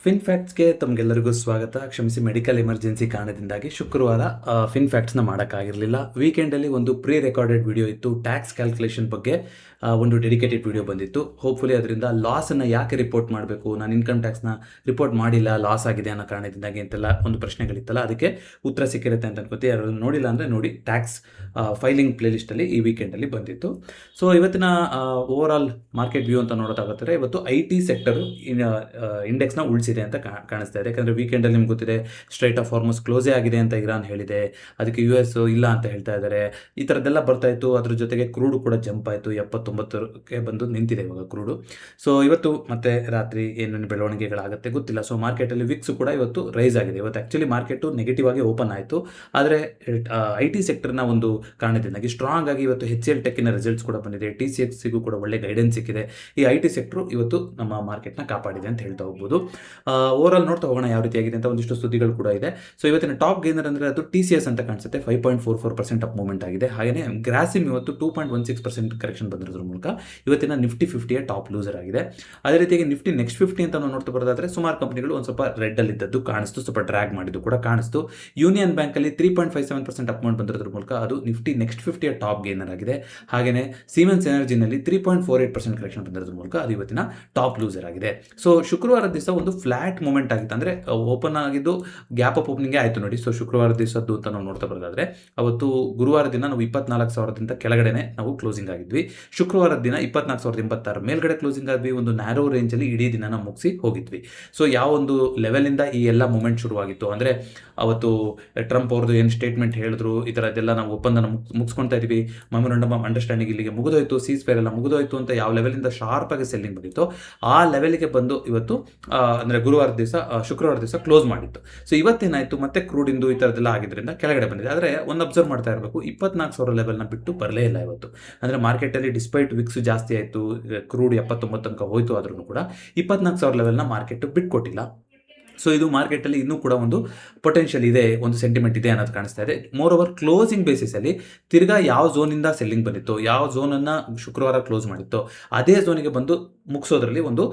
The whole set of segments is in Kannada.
ಫಿನ್ ಫ್ಯಾಕ್ಟ್ಸ್ಗೆ ತಮಗೆಲ್ಲರಿಗೂ ಸ್ವಾಗತ. ಕ್ಷಮಿಸಿ, ಮೆಡಿಕಲ್ ಎಮರ್ಜೆನ್ಸಿ ಕಾರಣದಿಂದಾಗಿ ಶುಕ್ರವಾರ ಫಿನ್ ಫ್ಯಾಕ್ಟ್ಸ್ನ ಮಾಡೋಕ್ಕಾಗಿರಲಿಲ್ಲ. ವೀಕೆಂಡಲ್ಲಿ ಒಂದು ಪ್ರೀ ರೆಕಾರ್ಡೆಡ್ ವಿಡಿಯೋ ಇತ್ತು, ಟ್ಯಾಕ್ಸ್ ಕ್ಯಾಲ್ಕುಲೇಷನ್ ಬಗ್ಗೆ ಒಂದು ಡೆಡಿಕೇಟೆಡ್ ವಿಡಿಯೋ ಬಂದಿತ್ತು. ಹೋಪ್ಫುಲಿ ಅದರಿಂದ ಲಾಸನ್ನು ಯಾಕೆ ರಿಪೋರ್ಟ್ ಮಾಡಬೇಕು, ನಾನು ಇನ್ಕಮ್ ಟ್ಯಾಕ್ಸ್ನ ರಿಪೋರ್ಟ್ ಮಾಡಿಲ್ಲ, ಲಾಸ್ ಆಗಿದೆ ಅನ್ನೋ ಕಾರಣದಿಂದಾಗಿ ಅಂತೆಲ್ಲ ಒಂದು ಪ್ರಶ್ನೆಗಳಿತ್ತಲ್ಲ, ಅದಕ್ಕೆ ಉತ್ತರ ಸಿಕ್ಕಿರುತ್ತೆ ಅಂತ ಅನ್ಕೋತೀವಿ. ಯಾರು ನೋಡಿಲ್ಲ ಅಂದರೆ ನೋಡಿ, ಟ್ಯಾಕ್ಸ್ ಫೈಲಿಂಗ್ ಪ್ಲೇಲಿಸ್ಟಲ್ಲಿ ಈ ವೀಕೆಂಡಲ್ಲಿ ಬಂದಿತ್ತು. ಸೊ ಇವತ್ತಿನ ಓವರ್ ಆಲ್ ಮಾರ್ಕೆಟ್ ವ್ಯೂ ಅಂತ ನೋಡೋದಾಗುತ್ತೆ. ಇವತ್ತು IT ಸೆಕ್ಟರು ಇಂಡೆಕ್ಸ್ನ ಉಳಿಸಿದೆ ಅಂತ ಕಾಣಿಸ್ತಾ ಇದೆ. ಯಾಕಂದರೆ ವೀಕೆಂಡಲ್ಲಿ ನಿಮ್ಗೆ ಗೊತ್ತಿದೆ, ಸ್ಟ್ರೈಟ್ ಆಫ್ ಹಾರ್ಮೋಸ್ ಕ್ಲೋಸೇ ಆಗಿದೆ ಅಂತ ಇರಾನ್ ಹೇಳಿದೆ, ಅದಕ್ಕೆ US ಇಲ್ಲ ಅಂತ ಹೇಳ್ತಾ ಇದ್ದಾರೆ. ಈ ಥರದ್ದೆಲ್ಲ ಬರ್ತಾ ಇತ್ತು. ಅದ್ರ ಜೊತೆಗೆ ಕ್ರೂಡು ಕೂಡ ಜಂಪ್ ಆಯಿತು, 79ಕ್ಕೆ ಬಂದು ನಿಂತಿದೆ ಇವಾಗ ಕ್ರೂಡು. ಸೊ ಇವತ್ತು ಮತ್ತೆ ರಾತ್ರಿ ಏನೇನು ಬೆಳವಣಿಗೆಗಳಾಗುತ್ತೆ ಗೊತ್ತಿಲ್ಲ. ಸೊ ಮಾರ್ಕೆಟಲ್ಲಿ ವಿಕ್ಸ್ ಕೂಡ ಇವತ್ತು ರೈಸ್ ಆಗಿದೆ. ಇವತ್ತು ಆ್ಯಕ್ಚುಲಿ ಮಾರ್ಕೆಟು ನೆಗೆಟಿವ್ ಆಗಿ ಓಪನ್ ಆಯಿತು, ಆದರೆ IT ಸೆಕ್ಟರ್ನ ಒಂದು ಕಾರಣದಿಂದಾಗಿ ಸ್ಟ್ರಾಂಗ್ ಆಗಿ ಇವತ್ತು HCL ಟೆಕ್ಕಿನ ರಿಸಲ್ಟ್ಸ್ ಕೂಡ ಬಂದಿದೆ. TCXಗೂ ಕೂಡ ಒಳ್ಳೆ ಗೈಡೆನ್ಸ್ ಸಿಕ್ಕಿದೆ. ಈ IT ಸೆಕ್ಟರ್ ಇವತ್ತು ನಮ್ಮ ಮಾರ್ಕೆಟ್ನ ಕಾಪಾಡಿದೆ ಅಂತ ಹೇಳ್ತಾ ಹೋಗ್ಬೋದು. ಓವರ್ ಆಲ್ ನೋಡ್ತಾ ಹೋಗೋಣ ಯಾವ ರೀತಿಯಾಗಿದೆ ಅಂತ. ಒಂದಿಷ್ಟು ಸುದ್ದಿಗಳು ಕೂಡ ಇದೆ. ಸೊ ಇವತ್ತಿನ ಟಾಪ್ ಗೇನರ್ ಅಂದರೆ ಅದು TCS ಅಂತ ಕಾಣಿಸುತ್ತೆ. 5.44% ಅಪ್ ಮೂವ್ಮೆಂಟ್ ಆಗಿದೆ. ಹಾಗೆಯೇ ಗ್ರಾಸಿಮ್ ಇವತ್ತು 2.16% ಕರೆಕ್ಷನ್ ಬಂದಿರೋದ್ರ ಮೂಲಕ ಇವತ್ತಿನ ನಿಫ್ಟಿ 50ಯ ಟಾಪ್ ಲೂಸರ್ ಆಗಿದೆ. ಅದೇ ರೀತಿಯಾಗಿ ನಿಫ್ಟಿ ನೆಕ್ಸ್ಟ್ 50 ಅಂತ ನಾವು ನೋಡ್ತಾ ಬರೋದಾದ್ರೆ ಸುಮಾರು ಕಂಪನಿಗಳು ಒಂದು ಸ್ವಲ್ಪ ರೆಡ್ಡಲ್ಲಿ ಇದ್ದದ್ದು ಕಾಣಿಸ್ತು, ಸ್ವಲ್ಪ ಡ್ರ್ಯಾಗ್ ಮಾಡಿದ್ದು ಕೂಡ ಕಾಣಿಸ್ತು. ಯೂನಿಯನ್ ಬ್ಯಾಂಕಲ್ಲಿ 3.57% ಅಪ್ ಮೂವ್ಮೆಂಟ್ ಬಂದಿರೋದ್ರ ಮೂಲಕ ಅದು ನಿಫ್ಟಿ ನೆಕ್ಸ್ಟ್ 50ಯ ಟಾಪ್ ಗೇನರ್ ಆಗಿದೆ. ಹಾಗೆಯೇ ಸಿಮೆನ್ಸ್ ಎನರ್ಜಿನಲ್ಲಿ 3.48% ಕರೆಕ್ಷನ್ ಬಂದಿರೋದ್ರ ಮೂಲಕ ಅದು ಇವತ್ತಿನ ಟಾಪ್ ಲೂಸರ್ ಆಗಿದೆ. ಸೊ ಶುಕ್ರವಾರ ದಿವಸ ಒಂದು ಫ್ಲಾಟ್ ಮೂಮೆಂಟ್ ಆಗಿತ್ತು, ಅಂದರೆ ಓಪನ್ ಆಗಿದ್ದು ಗ್ಯಾಪ್ ಅಪ್ ಓಪನಿಂಗ್ ಆಯಿತು ನೋಡಿ. ಸೊ ಶುಕ್ರವಾರ ದಿವಸದ್ದು ಅಂತ ನಾವು ನೋಡ್ತಾ ಬರೋದಾದ್ರೆ, ಅವತ್ತು ಗುರುವಾರ ದಿನ ನಾವು 24,000ದಿಂದ ಕೆಳಗಡೆನೆ ನಾವು ಕ್ಲೋಸಿಂಗ್ ಆಗಿದ್ವಿ. ಶುಕ್ರವಾರ ದಿನ 24,086 ಮೇಲ್ಗಡೆ ಕ್ಲೋಸಿಂಗ್ ಆದ್ವಿ. ಒಂದು ನ್ಯಾರೋ ರೇಂಜಲ್ಲಿ ಇಡೀ ದಿನ ಮುಗಿಸಿ ಹೋಗಿದ್ವಿ. ಸೊ ಯಾವ ಒಂದು ಲೆವೆಲಿಂದ ಈ ಎಲ್ಲ ಮೂಮೆಂಟ್ ಶುರುವಾಗಿತ್ತು ಅಂದರೆ, ಅವತ್ತು ಟ್ರಂಪ್ ಅವ್ರದ್ದು ಏನು ಸ್ಟೇಟ್ಮೆಂಟ್ ಹೇಳಿದ್ರು, ಈ ಥರದ್ದೆಲ್ಲ ನಾವು ಒಪ್ಪಂದನ ಮುಗಿಸ್ಕೊಳ್ತಾ ಇದ್ವಿ, ಮೆಮೊರಂಡಮ್ ಆಫ್ ಅಂಡರ್ಸ್ಟ್ಯಾಂಡಿಂಗ್ ಇಲ್ಲಿಗೆ ಮುಗಿದೋಯ್ತು, ಸೀಸ್ ಫೇರ್ ಎಲ್ಲ ಮುಗಿದೋಯ್ತು ಅಂತ ಯಾವ ಲೆವೆಲಿಂದ ಶಾರ್ಪ್ ಆಗಿ ಸೆಲ್ಲಿಂಗ್ ಬಂದಿತ್ತು, ಆ ಲೆವೆಲ್ಗೆ ಬಂದು ಇವತ್ತು ಅಂದರೆ ಗುರುವಾರ ದಿವಸ ಶುಕ್ರವಾರ ದಿವಸ ಕ್ಲೋಸ್ ಮಾಡಿತ್ತು. ಸೊ ಇವತ್ತೇನಾಯಿತು, ಮತ್ತೆ ಕ್ರೂಡಿಂದು ಈ ಥರದ್ದೆಲ್ಲ ಆಗಿದ್ದರಿಂದ ಕೆಳಗಡೆ ಬಂದಿದೆ. ಆದರೆ ಒಂದು ಅಬ್ಸರ್ವ್ ಮಾಡ್ತಾ ಇರಬೇಕು, 24,000 ಲೆವೆಲ್ನ ಬಿಟ್ಟು ಬರಲೇ ಇಲ್ಲ ಇವತ್ತು. ಅಂದರೆ ಮಾರ್ಕೆಟಲ್ಲಿ ಡಿಸ್ಪೈಟ್ ವಿಕ್ಸ್ ಜಾಸ್ತಿ ಆಯಿತು, ಕ್ರೂಡ್ 79 ತನಕ ಹೋಯಿತು, ಆದ್ರೂ ಕೂಡ 24,000 ಲೆವೆಲ್ನ ಮಾರ್ಕೆಟ್ ಬಿಟ್ಕೊಟ್ಟಿಲ್ಲ. ಸೊ ಇದು ಮಾರ್ಕೆಟಲ್ಲಿ ಇನ್ನೂ ಕೂಡ ಒಂದು ಪೊಟೆನ್ಷಿಯಲ್ ಇದೆ, ಒಂದು ಸೆಂಟಿಮೆಂಟ್ ಇದೆ ಅನ್ನೋದು ಕಾಣಿಸ್ತಾ ಇದೆ. ಮೋರ್ ಓವರ್ ಕ್ಲೋಸಿಂಗ್ ಬೇಸಿಸಲ್ಲಿ ತಿರ್ಗಾ ಯಾವ ಝೋನಿಂದ ಸೆಲ್ಲಿಂಗ್ ಬಂದಿತ್ತು, ಯಾವ ಝೋನನ್ನು ಶುಕ್ರವಾರ ಕ್ಲೋಸ್ ಮಾಡಿತ್ತು, ಅದೇ ಝೋನಿಗೆ ಬಂದು ಮುಗಿಸೋದ್ರಲ್ಲಿ ಒಂದು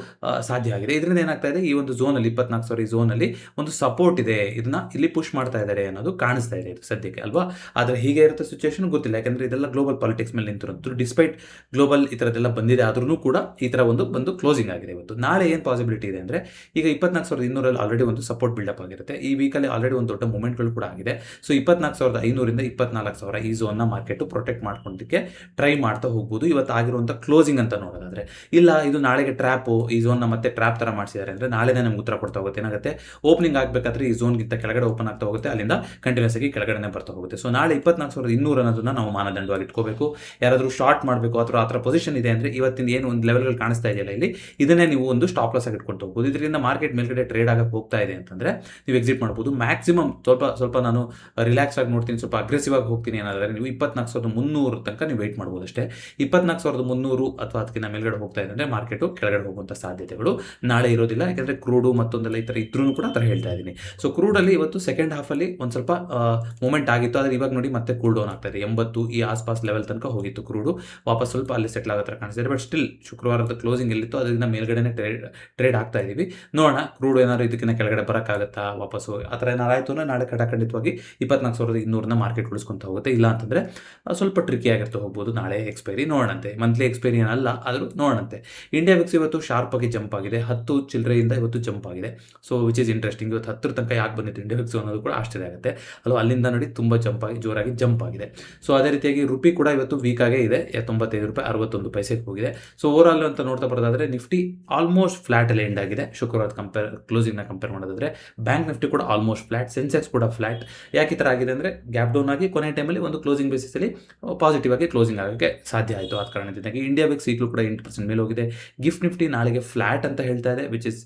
ಸಾಧ್ಯ ಆಗಿದೆ. ಇದರಿಂದ ಏನಾಗ್ತಾ ಇದೆ, ಈ ಒಂದು ಝೋನಲ್ಲಿ 24,000 ಈ ಝೋನಲ್ಲಿ ಒಂದು ಸಪೋರ್ಟ್ ಇದೆ, ಇದನ್ನ ಇಲ್ಲಿ ಪುಷ್ ಮಾಡ್ತಾ ಇದ್ದಾರೆ ಅನ್ನೋದು ಕಾಣಿಸ್ತಾ ಇದೆ ಇದು ಸದ್ಯಕ್ಕೆ, ಅಲ್ವಾ? ಆದರೆ ಹೀಗೆ ಇರುತ್ತೆ ಸಿಚುವೇಶನ್ ಗೊತ್ತಿಲ್ಲ, ಯಾಕಂದರೆ ಇದೆಲ್ಲ ಗ್ಲೋಬಲ್ ಪಾಲಿಟಿಕ್ಸ್ ಮೇಲೆ ನಿಂತಿರೋದು. ಡಿಸ್ಪೈಟ್ ಗ್ಲೋಬಲ್ ಈ ಥರದ್ದೆಲ್ಲ ಬಂದಿದೆ, ಆದ್ರೂ ಕೂಡ ಈ ಥರ ಒಂದು ಬಂದು ಕ್ಲೋಸಿಂಗ್ ಆಗಿದೆ ಇವತ್ತು. ನಾಳೆ ಏನು ಪಾಸಿಬಿಲಿಟಿ ಇದೆ ಅಂದರೆ, ಈಗ 24,200 ಆಲ್ರೆಡಿ ಒಂದು ಸಪೋರ್ಟ್ ಬಿಲ್ಡಪ್ ಆಗಿರುತ್ತೆ. ಈ ವೀಕಲ್ಲಿ ಆಲ್ರೆಡಿ ಒಂದು ದೊಡ್ಡ ಮೂಮೆಂಟ್ಗಳು ಕೂಡ ಆಗಿದೆ. ಸೊ 24,500ರಿಂದ 24,000 ಈ ಝೋನ್ನ ಮಾರ್ಕೆಟ್ ಪ್ರೊಟೆಕ್ಟ್ ಮಾಡ್ಕೊಳ್ಳೋದಕ್ಕೆ ಟ್ರೈ ಮಾಡ್ತಾ ಹೋಗ್ಬೋದು. ಇವತ್ತು ಆಗಿರುವಂಥ ಕ್ಲೋಸಿಂಗ್ ಅಂತ ನೋಡೋದಾದ್ರೆ, ಇಲ್ಲ ಇದು ನಾಳೆಗೆ ಟ್ರ್ಯಾಪು, ಈ ಝೋನ್ನ ಮತ್ತೆ ಟ್ರ್ಯಾಪ್ ಥರ ಮಾಡಿಸಿದ್ದಾರೆ ಅಂದರೆ ನಾಳೆನೇ ನಮ್ಗೆ ಉತ್ತರ ಕೊಡ್ತಾ ಹೋಗುತ್ತೆ. ಏನಾಗುತ್ತೆ, ಓಪನಿಂಗ್ ಆಗಬೇಕಾದ್ರೆ ಈ ಝೋನ್ಗಿಂತ ಕೆಳಗಡೆ ಓಪನ್ ಆಗ್ತಾ ಹೋಗುತ್ತೆ, ಅಲ್ಲಿಂದ ಕಂಟಿನ್ಯೂಸ್ ಆಗಿ ಕೆಳಗಡೆ ಬರ್ತಾ ಹೋಗುತ್ತೆ. ಸೊ ನಾಳೆ 24,200 ಅನ್ನೋದನ್ನ ನಾವು ಮಾನದಂಡವಾಗಿ ಇಟ್ಕೋಬೇಕು. ಯಾರಾದರೂ ಶಾರ್ಟ್ ಮಾಡಬೇಕು ಅಥವಾ ಆ ಥರ ಪೊಸಿಷನ್ ಇದೆ ಅಂದರೆ, ಇವತ್ತಿನ ಏನು ಒಂದು ಲೆವೆಲ್ಗಳು ಕಾಣಿಸ್ತಾ ಇದೆಯಲ್ಲ ಇಲ್ಲಿ, ಇದನ್ನೇ ನೀವು ಒಂದು ಸ್ಟಾಪ್ ಲಾಸ್ ಆಗಿ ಇಟ್ಕೊಂಡು ಹೋಗ್ಬೋದು. ಇದರಿಂದ ಮಾರ್ಕೆಟ್ ಮೇಲ್ಗಡೆ ಟ್ರೇಡ್ ಆಗಕ್ಕೆ ಹೋಗ್ತಾ ಇದೆ ಅಂತಂದರೆ ನೀವು ಎಕ್ಸಿಟ್ ಮಾಡ್ಬೋದು. ಮ್ಯಾಕ್ಸಿಮಮ್ ಸ್ವಲ್ಪ ನಾನು ರಿಲ್ಯಾಕ್ಸ್ ಆಗಿ ನೋಡ್ತೀನಿ, ಸ್ವಲ್ಪ ಅಗ್ರೆಸಿವ್ ಆಗಿ ಹೋಗ್ತೀನಿ ಏನಾದರೆ ನೀವು 24,300 ತನಕ ನೀವು ವೆಯ್ಟ್ ಮಾಡ್ಬೋದು ಅಷ್ಟೇ. 24,300 ಅಥವಾ ಅದಕ್ಕಿಂತ ಮೇಲ್ಗಡೆ ಹೋಗ್ತಾ ಇದೆ ಅಂದರೆ ಮಾರ್ಕೆಟು ಕೆಳಗಡೆ ಹೋಗುವಂಥ ಸಾಧ್ಯತೆಗಳು ನಾಳೆ ಇರೋದಿಲ್ಲ. ಯಾಕಂದರೆ ಕ್ರೂಡು ಮತ್ತೊಂದೆಲ್ಲ ಈ ಥರ ಇದ್ರೂ ಕೂಡ ಆ ಥರ ಹೇಳ್ತಾ ಇದ್ದೀನಿ. ಸೊ ಕ್ರೂಡಲ್ಲಿ ಇವತ್ತು ಸೆಕೆಂಡ್ ಹಾಫಲ್ಲಿ ಒಂದು ಸ್ವಲ್ಪ ಮೂಮೆಂಟ್ ಆಗಿತ್ತು, ಆದರೆ ಇವಾಗ ನೋಡಿ ಮತ್ತೆ ಕೂಲ್ ಡೌನ್ ಆಗ್ತಾ ಇದೆ. 80 ಈ ಆಸ್ಪಾಸ್ ಲೆವೆಲ್ ತನಕ ಹೋಗಿತ್ತು ಕ್ರೂಡು, ವಾಪಸ್ ಸ್ವಲ್ಪ ಅಲ್ಲಿ ಸೆಟ್ಲ್ ಆಗೋ ಥರ ಕಾಣಿಸ್ತಿದೆ. ಬಟ್ ಸ್ಟಿಲ್ ಶುಕ್ರವಾರದ ಕ್ಲೋಸಿಂಗ್ ಎಲ್ಲಿತ್ತು ಅದರಿಂದ ಮೇಲ್ಗಡೆನೇ ಟ್ರೇಡ್ ಆಗ್ತಾ ಇದೀವಿ. ನೋಡೋಣ ಕ್ರೂಡ್ ಏನಾದ್ರು ಇದಕ್ಕಿಂತ ಕೆಳಗಡೆ ಬರೋಕ್ಕಾಗತ್ತಾ ವಾಪಸ್ಸು, ಆ ಥರ ಏನಾರು ಆಯಿತು ಅಂದರೆ ನಾಳೆ ಖಂಡಿತವಾಗಿ 24,200 ಮಾರ್ಕೆಟ್ ಉಳಿಸ್ಕೊಂತ ಹೋಗುತ್ತೆ. ಇಲ್ಲ ಅಂತಂದರೆ ಸ್ವಲ್ಪ ಟ್ರಿಕಿ ಆಗಿರ್ತಾ ಹೋಗ್ಬೋದು. ನಾಳೆ ಎಕ್ಸ್ಪೈರಿ ನೋಡೋಣಂತೆ, ಮಂತ್ಲಿ ಎಕ್ಸ್ಪೈರಿ ಏನಲ್ಲ, ಆದರೂ ನೋಡೋಣಂತೆ. ಇಂಡಿಯಾ ವಿಕ್ಸ್ ಇವತ್ತು ಶಾರ್ಪ್ ಆಗಿ ಜಂಪ್ ಆಗಿದೆ, 10 ಚಿಲ್ಲರೆಯಿಂದ ಇವತ್ತು ಜಂಪ್ ಆಗಿದೆ. So which is interesting. ಇವತ್ತು 10 ತನಕ ಯಾಕೆ ಬಂದಿತ್ತು ಇಂಡಿಯಾ ವಿಕ್ಸ್ ಅನ್ನೋದು ಕೂಡ ಆಶ್ಚರ್ಯ ಆಗುತ್ತೆ ಅಲ್ವಾ. ಅಲ್ಲಿಂದ ನೋಡಿ ತುಂಬ ಜೋರಾಗಿ ಜಂಪ್ ಆಗಿದೆ. ಸೊ ಅದೇ ರೀತಿಯಾಗಿ ರುಪಿ ಕೂಡ ಇವತ್ತು ವೀಕ್ ಆಗೇ ಇದೆ, 95 ರೂಪಾಯಿ 61 ಪೈಸೆಗೆ ಹೋಗಿದೆ. ಸೊ ಓವರ್ ಆಲ್ ಅಂತ ನೋಡ್ತಾ ಬರೋದಾದ್ರೆ ನಿಫ್ಟಿ ಆಲ್ಮೋಸ್ಟ್ ಫ್ಲಾಟ್ ಅಲ್ಲಿ ಎಂಡ್ ಆಗಿದೆ ಶುಕ್ರವಾರ ಕ್ಲೋಸಿಂಗ್ನ ಕಂಪೇರ್ ಮಾಡೋದಾದ್ರೆ. ಬ್ಯಾಂಕ್ ನಿಫ್ಟಿ ಕೂಡ ಆಲ್ಮೋಸ್ಟ್ ಫ್ಲಾಟ್, ಸೆನ್ಸೆಕ್ಸ್ ಕೂಡ ಫ್ಲಾಟ್. ಯಾಕೆ ಈ ಥರ ಆಗಿದೆ ಅಂದರೆ, ಗ್ಯಾಪ್ ಡೌನ್ ಆಗಿ ಕೊನೆ ಟೈಮಲ್ಲಿ ಒಂದು ಕ್ಲೋಸಿಂಗ್ ಬೇಸಿಸಲ್ಲಿ ಪಾಸಿಟಿವ್ ಆಗಿ ಕ್ಲೋಸಿಂಗ್ ಆಗೋಕ್ಕೆ ಸಾಧ್ಯ ಆಯಿತು. ಆದ ಕಾರಣದಿಂದಾಗಿ ಇಂಡಿಯಾ ವಿಕ್ಸ್ ಈಗಲೂ ಕೂಡ 8% ಮೇಲೆ ಹೋಗಿದೆ. ಗಿಫ್ಟ್ ನಿಫ್ಟಿ ನಾಳೆಗೆ ಫ್ಲಾಟ್ ಅಂತ ಹೇಳ್ತಾ ಇದೆ, ವಿಚ್ ಇಸ್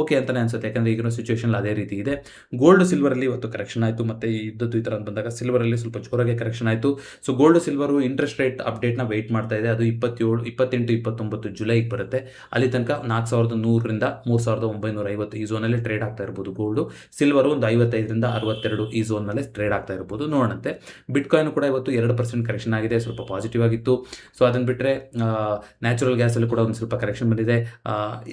ಓಕೆ ಅಂತಲೇ ಅನ್ಸುತ್ತೆ, ಯಾಕಂದರೆ ಈಗಿನ ಸಿಚುವೇಶನ್ ಅದೇ ರೀತಿ ಇದೆ. ಗೋಲ್ಡ್ ಸಿಲ್ವರಲ್ಲಿ ಇವತ್ತು ಕರೆಕ್ಷನ್ ಆಯಿತು, ಮತ್ತು ಇದ್ದದ್ದು ಈ ಥರ ಬಂದಾಗ ಸಿಲ್ವರಲ್ಲಿ ಸ್ವಲ್ಪ ಜೋರಾಗಿ ಕರೆಕ್ಷನ್ ಆಯಿತು. So gold silver interest rate ಅಪ್ಡೇಟ್ನ ವೆಯ್ಟ್ ಮಾಡ್ತಾ ಇದೆ. ಅದು 28, 29 ಜುಲೈಗೆ ಬರುತ್ತೆ. ಅಲ್ಲಿ ತನಕ 4,100ರಿಂದ 3,950 ಈ ಝೋನಲ್ಲಿ ಟ್ರೇಡ್ ಆಗ್ತಾ ಇರ್ಬೋದು ಗೋಲ್ಡು. ಸಿಲ್ವರು ಒಂದು 55ರಿಂದ 62 ಈ ಝೋನ್ನಲ್ಲೇ ಟ್ರೇಡ್ ಆಗ್ತಾ ಇರ್ಬೋದು, ನೋಡೋಣಂತೆ. ಬಿಟ್ಕಾಯಿನ್ ಕೂಡ ಇವತ್ತು 2% ಕರೆಕ್ಷನ್ ಆಗಿದೆ, ಸ್ವಲ್ಪ ಪಾಸಿಟಿವ್ ಆಗಿತ್ತು. ಸೊ ಅದನ್ನು ಬಿಟ್ಟರೆ ನ್ಯಾಚುರಲ್ ಗ್ಯಾಸಲ್ಲಿ ಕೂಡ ಒಂದು ಸ್ವಲ್ಪ ಕರೆಕ್ಷನ್ ಬಂದಿದೆ.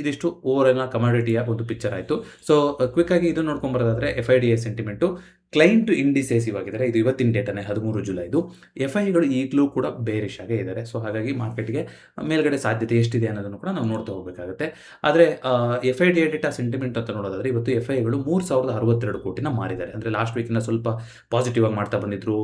ಇದಿಷ್ಟು ಓವರಾಲ್ ಕಮಾಡಿಟಿಯ ಒಂದು ಪಿಕ್ಚರ್ ಆಯಿತು. ಸೊ ಕ್ವಿಕ್ ಆಗಿ ಇದು ನೋಡ್ಕೊಂಬರೋದಾದ್ರೆ FIDA ಸೆಂಟಿಮೆಂಟು ಕ್ಲೈಂಟ್ ಟು ಇಂಡಿಸೇಸಿವ್ ಆಗಿದ್ದಾರೆ. ಇದು ಇವತ್ತಿನ ಡೇಟಾನೇ 13 ಜುಲೈದು. FIಗಳು ಈಗಲೂ ಕೂಡ ಬೇರಿಶ್ ಆಗೇ ಇದ್ದಾರೆ. ಸೊ ಹಾಗಾಗಿ ಮಾರ್ಕೆಟ್ಗೆ ಮೇಲ್ಗಡೆ ಸಾಧ್ಯತೆ ಎಷ್ಟಿದೆ ಅನ್ನೋದನ್ನು ಕೂಡ ನಾವು ನೋಡ್ತಾ ಹೋಗಬೇಕಾಗುತ್ತೆ. ಆದರೆ FIDA ಡೇಟಾ ಸೆಂಟಿಮೆಂಟ್ ಅಂತ ನೋಡೋದಾದ್ರೆ ಇವತ್ತು FIಗಳು 3062 ಕೋಟಿನ ಮಾರಿದ್ದಾರೆ. ಅಂದರೆ ಲಾಸ್ಟ್ ವೀಕಿನ ಸ್ವಲ್ಪ ಪಾಸಿಟಿವ್ ಆಗಿ ಮಾಡ್ತಾ ಬಂದಿದ್ರು,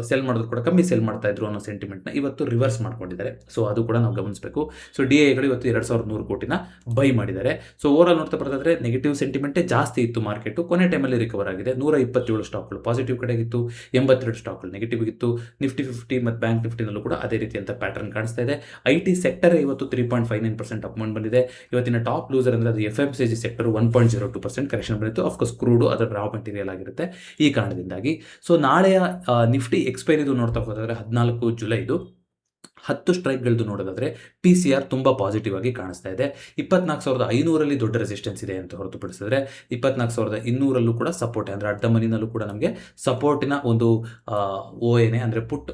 ಸೆಲ್ ಮಾಡಿದ್ರು ಕೂಡ ಕಮ್ಮಿ ಸೆಲ್ ಮಾಡ್ತಾ ಇದ್ರು ಅನ್ನೋ ಸೆಂಟಿಮೆಂಟ್ನ ಇವತ್ತು ರಿವರ್ಸ್ ಮಾಡ್ಕೊಂಡಿದ್ದಾರೆ. ಸೊ ಅದು ಕೂಡ ನಾವು ಗಮನಿಸಬೇಕು. ಸೊ DIಗಳು ಇವತ್ತು 2100 ಕೋಟಿನ ಬೈ ಮಾಡಿದ್ದಾರೆ. ಸೊ ಓವರಾಲ್ ನೋಡ್ತಾ ಬರೋದಾದ್ರೆ ನೆಗೆಟಿವ್ ಸೆಂಟಿಮೆಂಟೇ ಜಾಸ್ತಿ ಇತ್ತು ಮಾರ್ಕೆಟು, ಕೊನೆ ಟೈಮಲ್ಲಿ ರಿಕವರ್ ಆಗಿದೆ. 127 ಸ್ಟಾಕ್ಗಳು ಪಾಸಿಟಿವ್ ಕಡೆಗಿತ್ತು, 82 ಸ್ಟಾಕ್ಗಳು ನೆಗೆಟಿವ್ ಇತ್ತು. ನಿಫ್ಟಿ 50 ಮತ್ತು ಬ್ಯಾಂಕ್ ನಿಫ್ಟಿನಲ್ಲೂ ಕೂಡ ಅದೇ ರೀತಿಯಂತ ಪ್ಯಾಟರ್ನ್ ಕಾಣಿಸ್ತಾ ಇದೆ. IT ಸೆಕ್ಟರ್ ಇವತ್ತು 3.59% ಅಪ್ಮೌಂಟ್ ಬಂದಿದೆ. ಇವತ್ತಿನ ಟಾಪ್ ಲೂಸರ್ ಅಂದರೆ ಅದು FMCG ಸೆಕ್ಟರ್ 1.02% ಕರೆಕ್ಷನ್ ಬಂದಿತ್ತು. ಆಫ್ಕೋರ್ಸ್ ಕ್ರೂಡು ಅದರ ರಾ ಮೆಟೀರಿಯಲ್ ಆಗಿರುತ್ತೆ ಈ ಕಾರಣದಿಂದಾಗಿ. ಸೊ ನಾಳೆಯ ನಿಫ್ಟಿ ಎಕ್ಸ್ಪೈರಿದು ನೋಡ್ತಾ ಹೋದಾದ್ರೆ 14 ಜುಲೈದು 10 ಸ್ಟ್ರೈಕ್ಗಳದ್ದು ನೋಡೋದಾದರೆ PCR ತುಂಬ ಪಾಸಿಟಿವ್ ಆಗಿ ಕಾಣಿಸ್ತಾ ಇದೆ. 24,500 ದೊಡ್ಡ ರೆಸಿಸ್ಟೆನ್ಸ್ ಇದೆ ಅಂತ ಹೊರತುಪಡಿಸಿದ್ರೆ 24,200 ಕೂಡ ಸಪೋರ್ಟ್, ಅಂದರೆ ಅರ್ಧ ಮನಿನಲ್ಲೂ ಕೂಡ ನಮಗೆ ಸಪೋರ್ಟಿನ ಒಂದು OA ಅಂದರೆ ಪುಟ್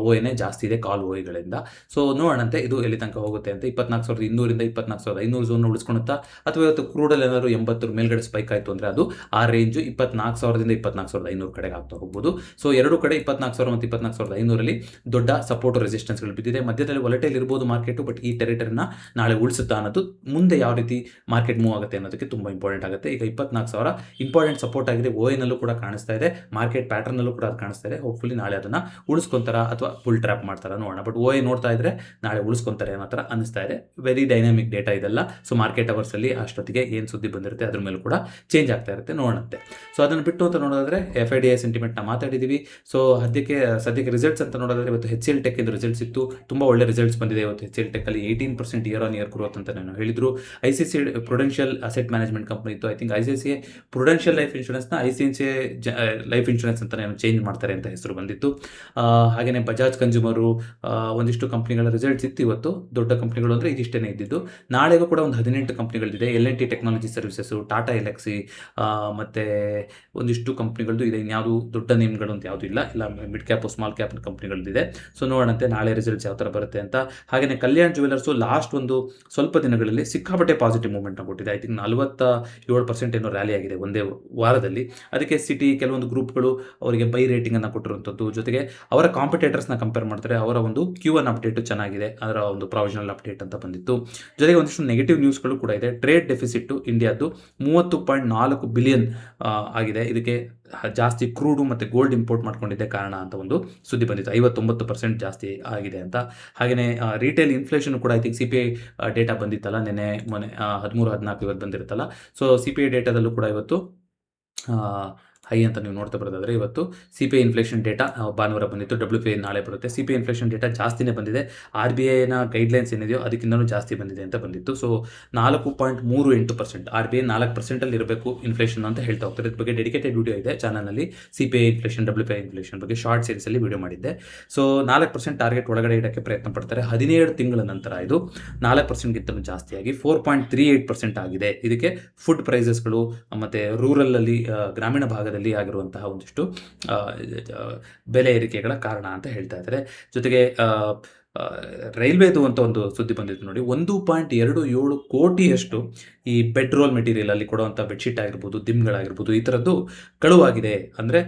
OA ಜಾಸ್ತಿ ಇದೆ ಕಾಲ್ OAಗಳಿಂದ. ಸೊ ನೋಡೋಣಂತೆ ಇದು ಎಲ್ಲಿ ತನಕ ಹೋಗುತ್ತೆ ಅಂತ. 24,200ರಿಂದ 24,500 ಝೋನ್ ಉಳಿಸ್ಕೊಳುತ್ತಾ, ಅಥವಾ ಇವತ್ತು ಕ್ರೂಡಲ್ಲಿ ಏನಾದರೂ 80 ಮೇಲ್ಗಡೆ ಸ್ಪೈಕ್ ಆಯಿತು ಅಂದರೆ ಅದು ಆ ರೇಂಜು 24,000ದಿಂದ 24,500 ಕಡೆಗೆ ಆಗ್ತಾ ಹೋಗ್ಬೋದು. ಸೊ ಎರಡು ಕಡೆ 24,000 ಮತ್ತು 24,500 ದೊಡ್ಡ ಸಪೋರ್ಟ್ ರೆಸಿಸ್ಟೆನ್ಸ್ಗಳು ಬಿದ್ದಿದೆ. ಮಧ್ಯದಲ್ಲಿ ವಾಲಟೈಲ್ ಇರ್ಬೋದು ಮಾರ್ಕೆಟು, ಬಟ್ ಈ ಟೆರಿಟರಿನ ನಾಳೆ ಉಳಿಸುತ್ತಾ ಅನ್ನೋದು, ಮುಂದೆ ಯಾವ ರೀತಿ ಮಾರ್ಕೆಟ್ ಮೂವ್ ಆಗುತ್ತೆ ಅನ್ನೋದಕ್ಕೆ ತುಂಬ ಇಂಪಾರ್ಟೆಂಟ್ ಆಗುತ್ತೆ. ಈಗ 24,000 ಇಂಪಾರ್ಟೆಂಟ್ ಸಪೋರ್ಟ್ ಆಗಿದೆ, OAನಲ್ಲೂ ಕೂಡ ಕಾಣಿಸ್ತಾ ಇದೆ, ಮಾರ್ಕೆಟ್ ಪ್ಯಾಟರ್ನಲ್ಲೂ ಕೂಡ ಅದು ಕಾಣಿಸ್ತಾ ಇದೆ. ಹೋಪ್ಫುಲಿ ನಾಳೆ ಅದನ್ನು ಉಳಿಸ್ಕೊಂತಾರ ಅಥವಾ ಫುಲ್ ಟ್ರ್ಯಾಪ್ ಮಾಡ್ತಾರ ನೋಡೋಣ. ಬಟ್ OA ನೋಡ್ತಾ ಇದ್ರೆ ನಾಳೆ ಉಳಿಸ್ಕೊಂತಾರೆ ಅನ್ನೋ ಥರ ಅನಿಸ್ತಾ ಇದೆ. ವೆರಿ ಡೈನಾಮಿಕ್ ಡೇಟಾ ಇದೆಲ್ಲ. ಸೊ ಮಾರ್ಕೆಟ್ ಅವರ್ಸಲ್ಲಿ ಅಷ್ಟೊತ್ತಿಗೆ ಏನು ಸುದ್ದಿ ಬಂದಿರುತ್ತೆ ಅದ್ರ ಮೇಲೂ ಕೂಡ ಚೇಂಜ್ ಆಗ್ತಾ ಇರುತ್ತೆ, ನೋಡೋಣಂತೆ. ಸೊ ಅದನ್ನು ಬಿಟ್ಟು ಅಂತ ನೋಡೋದಾದ್ರೆ FIDA ಸೆಂಟಿಮೆಂಟ್ನ ಮಾತಾಡಿದ್ದೀವಿ. ಸೊ ಸದ್ಯಕ್ಕೆ ರಿಸಲ್ಟ್ಸ್ ಅಂತ ನೋಡೋದಾದ್ರೆ ಇವತ್ತು HCL ಟೆಕ್ ಇಂದ ರಿಸಲ್ಟ್ಸ್ ಇತ್ತು, ತುಂಬ ಒಳ್ಳೆ ರಿಸಲ್ಟ್ಸ್ ಬಂದಿದೆ ಇವತ್ತು. HCL ಟೆಕ್ಕಲ್ಲಿ 18% ಇಯರ್ ಆನ್ ಇಯರ್ ಗ್ರೋತ್ ಅಂತ ನಾನು ಹೇಳಿದ್ರು. ICICI Prudential asset management company ಇತ್ತು. I think ICICI Prudential life ಇನ್ಶೂರೆನ್ಸ್ನ ICICI ಲೈಫ್ ಇನ್ಶೂರೆನ್ಸ್ ಅಂತ ಚೇಂಜ್ ಮಾಡ್ತಾರೆ ಅಂತ ಹೆಸರು ಬಂದಿತ್ತು. ಹಾಗೆಯೇ ಬಜಾಜ್ ಕನ್ಸ್ಯೂಮರು, ಒಂದಿಷ್ಟು ಕಂಪ್ನಿಗಳ ರಿಸಲ್ಟ್ಸ್ ಇತ್ತು ಇವತ್ತು. ದೊಡ್ಡ ಕಂಪ್ನಿಗಳು ಅಂದರೆ ಇದಿಷ್ಟೇ ಇದ್ದಿದ್ದು. ನಾಳೆಗೂ ಕೂಡ ಒಂದು 18 ಕಂಪ್ನಿಗಳಿದೆ. L&T ಟೆಕ್ನಾಲಜಿ ಸರ್ವಿಸಸ್ಸು, ಟಾಟಾ ಎಲೆಕ್ಸಿ, ಮತ್ತು ಒಂದಿಷ್ಟು ಕಂಪ್ನಿಗಳದ್ದು ಇದೆ. ಇನ್ಯಾವುದು ದೊಡ್ಡ ನೇಮ್ಗಳು ಅಂತ ಯಾವುದೂ ಇಲ್ಲ, ಮಿಡ್ ಕ್ಯಾಪ್ ಸ್ಮಾಲ್ ಕ್ಯಾಪ್ ಕಂಪ್ನಿಗಳದ್ದಿದೆ. ಸೊ ನೋಡೋಣಂತೆ ನಾಳೆ ರಿಸಲ್ಟ್ಸ್ ಯಾವ ಥರ ಬರುತ್ತೆ ಅಂತ. ಹಾಗೆಯೇ ಕಲ್ಯಾಣ್ ಜ್ಯುವೆಲರ್ಸು ಲಾಸ್ಟ್ ಒಂದು ಸ್ವಲ್ಪ ದಿನಗಳಲ್ಲಿ ಸಿಕ್ಕಾಪಟ್ಟೆ ಪಾಸಿಟಿವ್ ಮೂವ್ಮೆಂಟ್ನ ಕೊಟ್ಟಿದೆ. ಐ ಥಿಂಕ್ 47% ಏನೋ ರ್ಯಾಲಿ ಆಗಿದೆ ಒಂದೇ ವಾರದಲ್ಲಿ. ಅದಕ್ಕೆ ಸಿಟಿ ಕೆಲವೊಂದು ಗ್ರೂಪ್ಗಳು ಅವರಿಗೆ ಬೈ ರೇಟಿಂಗನ್ನು ಕೊಟ್ಟಿರುವಂಥದ್ದು, ಜೊತೆಗೆ ಅವರ ಕಾಂಪಿಟೇಟರ್ಸ್ನ ಕಂಪೇರ್ ಮಾಡ್ತಾರೆ. ಅವರ ಒಂದು Q1 ಅಪ್ಡೇಟು ಚೆನ್ನಾಗಿದೆ, ಅದರ ಒಂದು ಪ್ರಾವಿಷನಲ್ ಅಪ್ಡೇಟ್ ಅಂತ ಬಂದಿತ್ತು. ಜೊತೆಗೆ ಒಂದಿಷ್ಟು ನೆಗೆಟಿವ್ ನ್ಯೂಸ್ಗಳು ಕೂಡ ಇದೆ. ಟ್ರೇಡ್ ಡೆಫಿಸಿಟ್ಟು ಇಂಡಿಯಾದ್ದು 30.4 ಬಿಲಿಯನ್ ಆಗಿದೆ. ಇದಕ್ಕೆ ಜಾಸ್ತಿ ಕ್ರೂಡು ಮತ್ತು ಗೋಲ್ಡ್ ಇಂಪೋರ್ಟ್ ಮಾಡ್ಕೊಂಡಿದ್ದೆ ಕಾರಣ ಅಂತ ಒಂದು ಸುದ್ದಿ ಬಂದಿತ್ತು. 59% ಜಾಸ್ತಿ ಆಗಿದೆ ಅಂತ. ಹಾಗೆಯೇ ರಿಟೇಲ್ ಇನ್ಫ್ಲೇಷನ್ ಕೂಡ ಐ ಥಿಂಕ್ CPI ಡೇಟಾ ಬಂದಿತ್ತಲ್ಲ ಮೊನ್ನೆ 13-14 ಇವತ್ತು ಬಂದಿರುತ್ತಲ್ಲ. ಸೊ CPI ಡೇಟಾದಲ್ಲೂ ಕೂಡ ಇವತ್ತು ಹೈ ಅಂತ ನೀವು ನೋಡ್ತಾ ಬರೋದಾದರೆ ಇವತ್ತು CPI ಇನ್ಫ್ಲೇಷನ್ ಡೇಟಾ ಭಾನುವಾರ ಬಂದಿತ್ತು. WPI ನಾಳೆ ಬರುತ್ತೆ. CPI ಇನ್ಫ್ಲೇಷನ್ ಡೇಟಾ ಜಾಸ್ತಿನೇ ಬಂದಿದೆ. RBIನ ಗೈಡ್ಲೈನ್ಸ್ ಏನಿದೆಯೋ ಅದಕ್ಕಿಂತಲೂ ಜಾಸ್ತಿ ಬಂದಿದೆ ಅಂತ ಬಂದಿತ್ತು. ಸೊ 4.38%, RBI 4% ಇರಬೇಕು ಇನ್ಫ್ಲೇಷನ್ ಅಂತ ಹೇಳ್ತಾ ಹೋಗ್ತಾರೆ. ಇದ್ರ ಬಗ್ಗೆ ಡೆಡಿಕೇಟೆಡ್ ವಿಡಿಯೋ ಇದೆ ಚಾನಲ್ನಲ್ಲಿ, CPI ಇನ್ಫ್ಲೇಷನ್ WPI ಇನ್ಫ್ಲೇಷನ್ ಬಗ್ಗೆ ಶಾರ್ಟ್ ಸೀರೀಸಲ್ಲಿ ವಿಡಿಯೋ ಮಾಡಿದ್ದೆ. ಸೊ 4% ಟಾರ್ಗೆಟ್ ಒಳಗಡೆ ಇಡೋಕ್ಕೆ ಪ್ರಯತ್ನ ಪಡ್ತಾರೆ. 17 ತಿಂಗಳ ನಂತರ ಇದು 4%ಗಿಂತಲೂ ಜಾಸ್ತಿಯಾಗಿ 4.38% ಆಗಿದೆ. ಇದಕ್ಕೆ ಫುಡ್ ಪ್ರೈಸಸ್ಗಳು ಮತ್ತು ರೂರಲಲ್ಲಿ ಗ್ರಾಮೀಣ ಭಾಗದಲ್ಲಿ ಆಗಿರುವಂತಹ ಒಂದಿಷ್ಟು ಬೆಲೆ ಏರಿಕೆಗಳ ಕಾರಣ ಅಂತ ಹೇಳ್ತಾ ಇದ್ದಾರೆ. ಜೊತೆಗೆ ರೈಲ್ವೇದು ಅಂತ ಒಂದು ಸುದ್ದಿ ಬಂದಿತ್ತು ನೋಡಿ. 1.27 ಕೋಟಿಯಷ್ಟು ಈ ಬೆಡ್ ರೋಲ್ ಮೆಟೀರಿಯಲ್ ಅಲ್ಲಿ ಕೊಡುವಂಥ ಬೆಡ್ಶೀಟ್ ಆಗಿರ್ಬೋದು, ದಿಮ್ಗಳಾಗಿರ್ಬೋದು, ಈ ಥರದ್ದು ಕಳುವಾಗಿದೆ. ಅಂದರೆ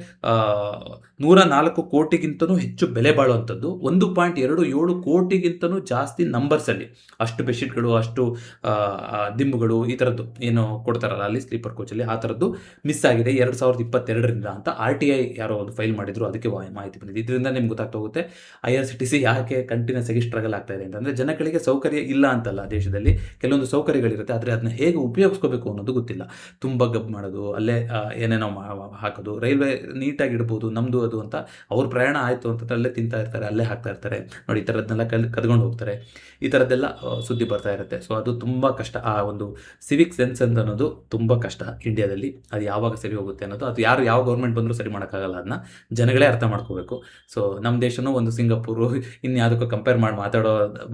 104 ಕೋಟಿಗಿಂತಲೂ ಹೆಚ್ಚು ಬೆಲೆ ಬಾಳುವಂಥದ್ದು 1.27 ಕೋಟಿಗಿಂತಲೂ ಜಾಸ್ತಿ ನಂಬರ್ಸಲ್ಲಿ ಅಷ್ಟು ಬೆಡ್ಶೀಟ್ಗಳು, ಅಷ್ಟು ದಿಂಬುಗಳು, ಈ ಥರದ್ದು ಏನು ಕೊಡ್ತಾರಲ್ಲ ಅಲ್ಲಿ ಸ್ಲೀಪರ್ ಕೋಚಲ್ಲಿ, ಆ ಥರದ್ದು ಮಿಸ್ ಆಗಿದೆ 2022ರಿಂದ ಅಂತ RTI ಯಾರೋ ಒಂದು ಫೈಲ್ ಮಾಡಿದ್ರು, ಅದಕ್ಕೆ ಮಾಹಿತಿ ಬಂದಿದೆ. ಇದರಿಂದ ನಿಮ್ಗೆ ಗೊತ್ತಾಗ್ತಾ ಹೋಗುತ್ತೆ IRCTC ಯಾಕೆ ಕಂಟಿನ್ಯೂಸ್ ಆಗಿ ಸ್ಟ್ರಗಲ್ ಆಗ್ತಾ ಇದೆ ಅಂತಂದರೆ, ಜನಗಳಿಗೆ ಸೌಕರ್ಯ ಇಲ್ಲ ಅಂತಲ್ಲ, ದೇಶದಲ್ಲಿ ಕೆಲವೊಂದು ಸೌಕರ್ಯಗಳಿರುತ್ತೆ, ಆದರೆ ಅದನ್ನ ಹೇಗೆ ಉಪಯೋಗಿಸ್ಕೋಬೇಕು ಅನ್ನೋದು ಗೊತ್ತಿಲ್ಲ. ತುಂಬ ಗಬ್ ಮಾಡೋದು, ಅಲ್ಲೇ ಏನೇನೋ ಹಾಕೋದು, ರೈಲ್ವೆ ನೀಟಾಗಿ ಇಡ್ಬೋದು ನಮ್ಮದು ಅದು ಅಂತ, ಅವ್ರ ಪ್ರಯಾಣ ಆಯಿತು ಅಂತ ಅಲ್ಲೇ ತಿಂತಾ ಇರ್ತಾರೆ, ಅಲ್ಲೇ ಹಾಕ್ತಾ ಇರ್ತಾರೆ ನೋಡಿ, ಈ ಥರದ್ದನ್ನೆಲ್ಲ ಕದ್ಕೊಂಡು ಹೋಗ್ತಾರೆ. ಈ ಥರದ್ದೆಲ್ಲ ಸುದ್ದಿ ಬರ್ತಾ ಇರುತ್ತೆ. ಸೊ ಅದು ತುಂಬ ಕಷ್ಟ. ಆ ಒಂದು ಸಿವಿಕ್ ಸೆನ್ಸ್ ಅಂತ ಅನ್ನೋದು ತುಂಬ ಕಷ್ಟ ಇಂಡಿಯಾದಲ್ಲಿ. ಅದು ಯಾವಾಗ ಸರಿ ಹೋಗುತ್ತೆ ಅನ್ನೋದು, ಅದು ಯಾವ ಗೌರ್ಮೆಂಟ್ ಬಂದರೂ ಸರಿ ಮಾಡೋಕ್ಕಾಗಲ್ಲ, ಅದನ್ನ ಜನಗಳೇ ಅರ್ಥ ಮಾಡ್ಕೋಬೇಕು. ಸೊ ನಮ್ಮ ದೇಶನೂ ಒಂದು ಸಿಂಗಾಪುರು ಇನ್ಯಾವುದಕ್ಕೂ ಕಂಪೇರ್ ಕಂಪೇರ್ ಮಾಡಿ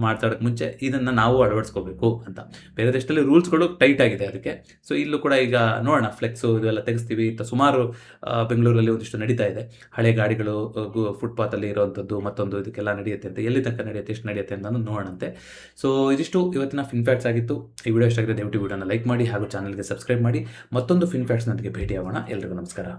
ಮಾತಾಡೋಕ್ಕೆ ಮುಂಚೆ ಇದನ್ನು ನಾವು ಅಳವಡಿಸ್ಕೋಬೇಕು ಅಂತ. ಬೇರೆ ದೇಶದಲ್ಲಿ ರೂಲ್ಸ್ಗಳು ಟೈಟ್ ಆಗಿದೆ ಅದಕ್ಕೆ. ಸೊ ಇಲ್ಲೂ ಕೂಡ ಈಗ ನೋಡೋಣ, ಫ್ಲೆಕ್ಸು ಇದೆಲ್ಲ ತೆಗೆಸ್ತೀವಿ ಅಂತ ಸುಮಾರು ಬೆಂಗಳೂರಲ್ಲಿ ಒಂದಿಷ್ಟು ನಡೀತಾ ಇದೆ. ಹಳೆ ಗಾಡಿಗಳು ಫುಟ್ಪಾತಲ್ಲಿ ಇರೋವಂಥದ್ದು ಮತ್ತೊಂದು ಇದಕ್ಕೆಲ್ಲ ನಡೆಯುತ್ತೆ ಅಂತ, ಎಲ್ಲಿ ತನಕ ನಡೆಯುತ್ತೆ, ಎಷ್ಟು ನಡೆಯುತ್ತೆ ಅಂತ ನೋಡೋಣಂತೆ. ಸೊ ಇದಿಷ್ಟು ಇವತ್ತಿನ ಫಿನ್ ಫ್ಯಾಕ್ಟ್ಸ್ ಆಗಿತ್ತು. ಈ ವಿಡಿಯೋ ಇಷ್ಟ ಆಗಿದೆ ದಯವಿಟ್ಟು ವಿಡಿಯೋನ ಲೈಕ್ ಮಾಡಿ ಹಾಗೂ ಚಾನಲ್ಗೆ ಸಬ್ಸ್ಕ್ರೈಬ್ ಮಾಡಿ. ಮತ್ತೊಂದು ಫಿನ್ ಫ್ಯಾಕ್ಟ್ಸ್ ನೊಂದಿಗೆ ಭೇಟಿಯಾಗೋಣ. ಎಲ್ರಿಗೂ ನಮಸ್ಕಾರ.